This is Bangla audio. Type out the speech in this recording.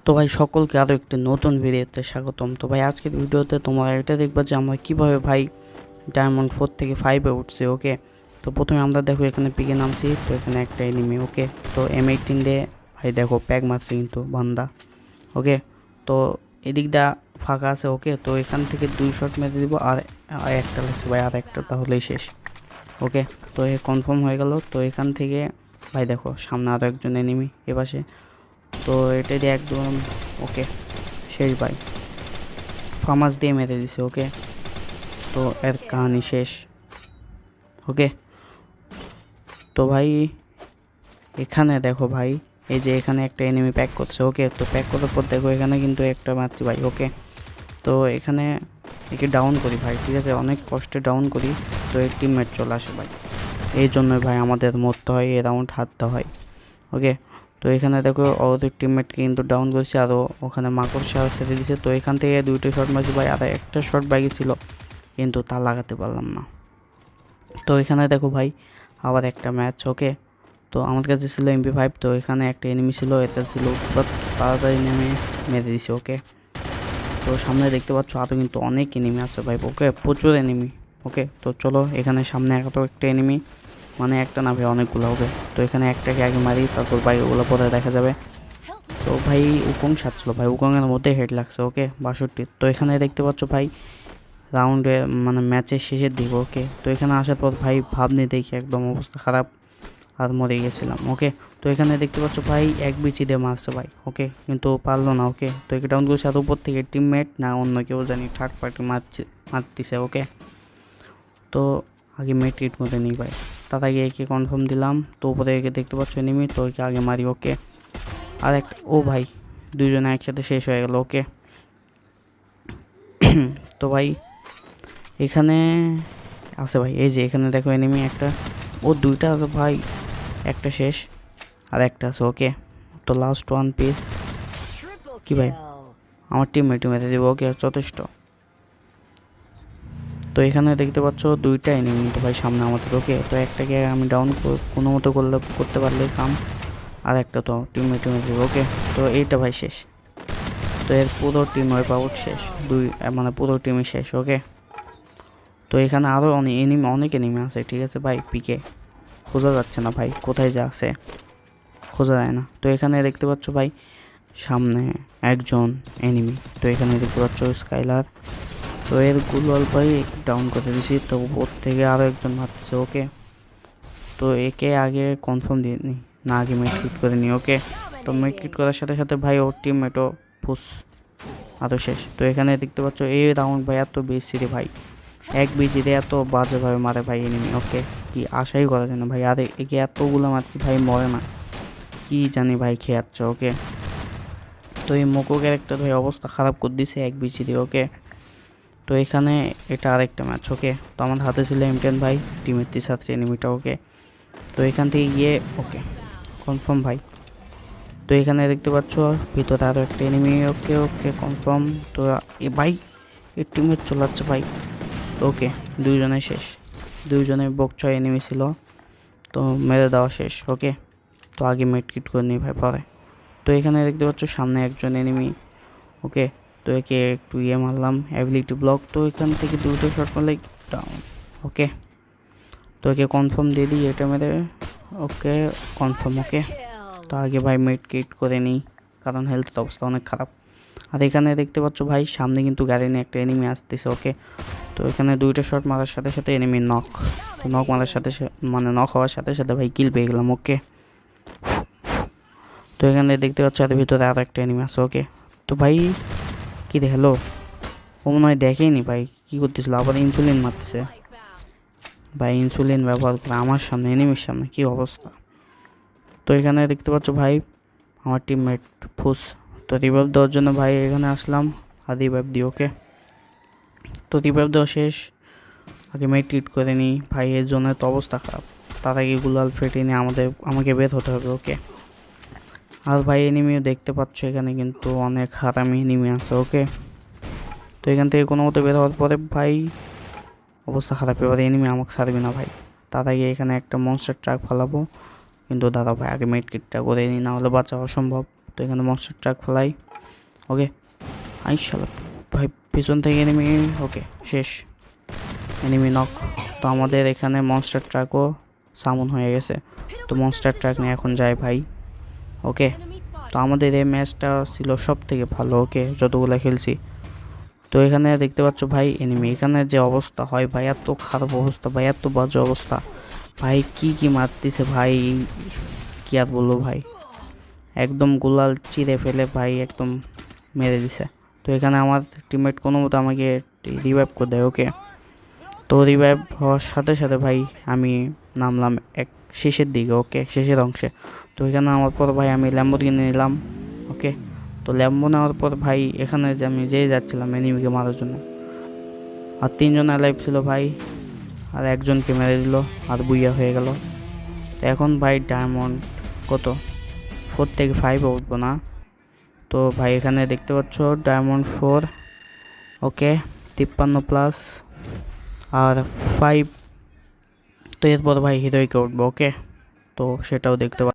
তো ভাই সকলকে আরও একটি নতুন ভিডিওতে স্বাগতম। তো ভাই আজকের ভিডিওতে তোমরা এটা দেখবা যে আমরা কীভাবে ভাই ডায়মন্ড 4 থেকে 5-এ উঠছি। ওকে, তো প্রথমে আমরা দেখো এখানে পিকে নামছি, তো এখানে একটা এনিমি। ওকে, তো M18 দিয়ে ভাই দেখো প্যাক মারছে কিন্তু বান্দা। ওকে, তো এদিক দা ফাঁকা আছে। ওকে, তো এখান থেকে 2 শট মেরে দিব, আর একটা লাগছে ভাই, আর একটা তাহলেই শেষ। ওকে, তো এ কনফার্ম হয়ে গেল। তো এখান থেকে ভাই দেখো সামনে আরও একজন এনিমি এপাশে, তো এটা দিয়ে একদম ওকে শেষ ভাই, ফার্মাস দিয়ে মেরে দিছে। ওকে, তো এর কাহিনি শেষ। ওকে, তো ভাই এখানে দেখো ভাই, এই যে এখানে একটা এনিমি প্যাক করছে। ওকে, তো প্যাক করার পর দেখো এখানে কিন্তু একটা মারছি ভাই। ওকে, তো এখানে একে ডাউন করি ভাই, ঠিক আছে, অনেক কষ্টে ডাউন করি। তো এই টিমমেট চলে আসে ভাই, এই জন্যই ভাই আমাদের মরতে হয়, এই রাউন্ড হারতে হয়। ওকে, তো এখানে দেখো ওদের টিমমেটকে কিন্তু ডাউন করছে, আরও ওখানে মাকড়সা ছেড়ে দিছে। তো এখান থেকে 2টা শট মারছি ভাই, আর একটা শট বাকি ছিল কিন্তু তা লাগাতে পারলাম না। তো এখানে দেখো ভাই আবার একটা ম্যাচ। ওকে, তো আমার কাছে ছিল MP5, তো এখানে একটা এনিমি ছিল, এটা ছিল তাড়াতাড়ি নেমে মেরে দিছে। ওকে, তো সামনে দেখতে পাচ্ছ আরও কিন্তু অনেক এনিমি আছে ভাই। ওকে, প্রচুর এনিমি। ওকে, তো চলো এখানে সামনে একটা এনিমি, মানে একটা না ভাই অনেকগুলো। ওকে, তো এখানে একটাকে আগে মারি, তারপর বাইকগুলো পরে দেখা যাবে। তো ভাই উকং সাজছিল ভাই, উকংয়ের মধ্যে হেড লাগছে। ওকে, 62। তো এখানে দেখতে পাচ্ছ ভাই রাউন্ডে মানে ম্যাচের শেষের দিকে। ওকে, তো এখানে আসার পর ভাই ভাবনি দেখি একদম অবস্থা খারাপ, আর মরে গেছিলাম। ওকে, তো এখানে দেখতে পাচ্ছ ভাই এক বিচি দিয়ে মারছে ভাই। ওকে, কিন্তু পারলো না। ওকে, তো একে ডাউন করছে, আর উপর থেকে টিমমেট না অন্য কেউ জানি থার্ড পার্টি মারতেছে। ওকে, তো আগে মেট কিট মধ্যে নিই ভাই, তার আগে একে কনফার্ম দিলাম। তো উপরে একে দেখতে পাচ্ছ এনিমি, তো একে আগে মারি। ওকে, আর একটা ও ভাই দুজনে একসাথে শেষ হয়ে গেল। ওকে, তো ভাই এখানে আছে ভাই, এই যে এখানে দেখো এনিমি একটা, ও দুইটা আছে ভাই, একটা শেষ আর একটা আছে। ওকে, তো লাস্ট ওয়ান পিস কি ভাই, আমার টিমমেট মেরে দেবো। ওকে, যথেষ্ট। তো এখানে দেখতে পাচ্ছ 2টা এনিমি তো ভাই সামনে আমাদের। ওকে, তো একটাকে আমি ডাউন কোনো মতো করতে পারলে কাম, আর একটা তো টিমমেট মেরে দেবো। ওকে, তো এইটা ভাই শেষ। তো এর পুরো টিম ওয়াইপ আউট শেষ, মানে পুরো টিমই শেষ। ওকে, তো এখানে আরও অনেক এনিমি আছে, ঠিক আছে ভাই। পিকে খোঁজা যাচ্ছে না ভাই, কোথায় যা আছে খোঁজা যায় না। তো এখানে দেখতে পাচ্ছ ভাই সামনে একজন এনিমি, তো এখানে দেখতে পাচ্ছ স্কাইলার, তো এর গুলোল ভাই ডাউন করে দিছি। তো ওর থেকে আরও একজন মারতেছে। ওকে, তো একে আগে কনফার্ম দিয়ে নি, না আগে মেট কিট করে নি। ওকে, তো মেট কিট করার সাথে সাথে ভাই ওর টিমমেটও ফুস আরও শেষ। তো এখানে দেখতে পাচ্ছ এই রাউন্ড ভাই এত বেশি রে ভাই, এক বিজিতে এত বাজেভাবে মারে ভাই এনিমি। ওকে, কি আশাই করা যায় না ভাই, আর একে এতগুলো মারছি ভাই মরে না, কি জানি ভাই খেয়াচ্ছ। ওকে, তো এই মোকো ক্যারেক্টার ভাই অবস্থা খারাপ করে দিছে এক বিজিতে। ওকে, তো এখানে এটা আরেকটা ম্যাচ। ওকে, তো আমার হাতে ছিল M10 ভাই, টিমের 3 এনিমিটা। ওকে, তো এখান থেকে গিয়ে ওকে কনফার্ম ভাই। তো এখানে দেখতে পাচ্ছ ভিতরে আরও একটা এনিমি। ওকে ওকে কনফার্ম। তো এ ভাই এর টিমের চলাচ্ছে ভাই। ওকে, দুইজনে শেষ, দুইজনে বকছয় এনিমি ছিল, তো মেরে দেওয়া শেষ। ওকে, তো আগে মেড কিট করে নিই ভাই পরে। তো এখানে দেখতে পাচ্ছ সামনে একজন এনিমি। ওকে, তো একে একটু মারলাম অ্যাবিলিটি ব্লক, তো এখান থেকে 2টা শট মারলে ডাউন। ওকে, তো একে কনফার্ম দিয়ে দিই এটা মেরে। ওকে, কনফার্ম। ওকে, তো আগে ভাই মেড কিট করে নিই, কারণ হেলথের অবস্থা অনেক খারাপ। আর এখানে দেখতে পাচ্ছ ভাই সামনে কিন্তু গাড়ি নিয়ে একটা এনিমি আসতেছে। ওকে, তো এখানে 2টা শট মারার সাথে সাথে এনিমি নক, তো নক মারার সাথে মানে নক হওয়ার সাথে সাথে ভাই কিল পেয়ে গেলাম। ওকে, তো এখানে দেখতে পাচ্ছ এর ভিতরে আর একটা এনিমি আছে। ওকে, তো ভাই কী হ্যালো, ও মনে হয় দেখেইনি ভাই কী করতেছিল, আবার ইনসুলিন মারতেছে ভাই, ইনসুলিন ব্যবহার করে আমার সামনে এনিমির সামনে, কী অবস্থা। তো এখানে দেখতে পাচ্ছ ভাই আমার টিমমেট ফুস, তো রিভাইভ দেওয়ার জন্য ভাই এখানে আসলাম, আর রিভাইভ দিই। ওকে, তো রিভাইভ দেওয়া শেষ, আগে মেট কিট করে নিই ভাই, এর জন্য তো অবস্থা খারাপ, তার আগে গুলাল ফেটে নিয়ে আমাকে বের হতে হবে। ওকে, আর ভাই এনিমিও দেখতে পাচ্ছ এখানে কিন্তু অনেক হারামি এনিমি আছে। ওকে, তো এখান থেকে কোনো মতো বের হওয়ার পরে ভাই অবস্থা খারাপ, এবারে এনিমি আমাকে ছাড়বে না ভাই, তার আগে এখানে একটা মনস্টার ট্রাক ফেলাবো, কিন্তু দাদা ভাই আগে মেট কিটটা করে নিই, না হলে বাঁচা অসম্ভব। তো এখানে মনস্টার ট্রাক ফেলাই, ওকে আইশালা ভাই পিছন থেকে এনিমি। ওকে শেষ, এনিমি নক। তো আমাদের এখানে মনস্টার ট্রাকও সামন হয়ে গেছে, তো মনস্টার ট্রাক নিয়ে এখন যায় ভাই। ওকে তো আমাদের এই ম্যাচটা ছিল সব থেকে ভালো, ওকে যতগুলো খেলছি। তো এখানে দেখতে পাচ্ছ ভাই এনিমি, এখানে যে অবস্থা হয় ভাই, এত খারাপ অবস্থা ভাই, এত বাজে অবস্থা ভাই, কি মারতেছে ভাই, কি আর বলবো ভাই, একদম গুলাল চিরে ফেলে ভাই একদম মেরে দিছে। তো এখানে আমার টিমমেট কোনো মতো আমাকে রিভাইভ করে দেয়। ওকে তো রিভাইভ হওয়ার সাথে সাথে ভাই আমি নামলাম এক শেষের দিকে, ওকে শেষের অংশে। তো এখানে আমার পর ভাই আমি ল্যাম্বোর্গিনি নিলাম। ওকে তো ল্যাম্বো নেওয়ার পর ভাই এখানে যে আমি যেয়ে যাচ্ছিলাম এনিমিকে মারার জন্য, আর 3জন অ্যালাইভ ছিল ভাই, আর একজনকে মেরে দিল আর বুইয়া হয়ে গেল। তো এখন ভাই ডায়মন্ড কত 4 থেকে 5 উঠবো না। তো ভাই এখানে দেখতে পাচ্ছ ডায়মন্ড 4, ওকে 53+ আর 5। তো এরপর ভাই হিরোইকে উঠবো, ওকে তো সেটাও দেখতে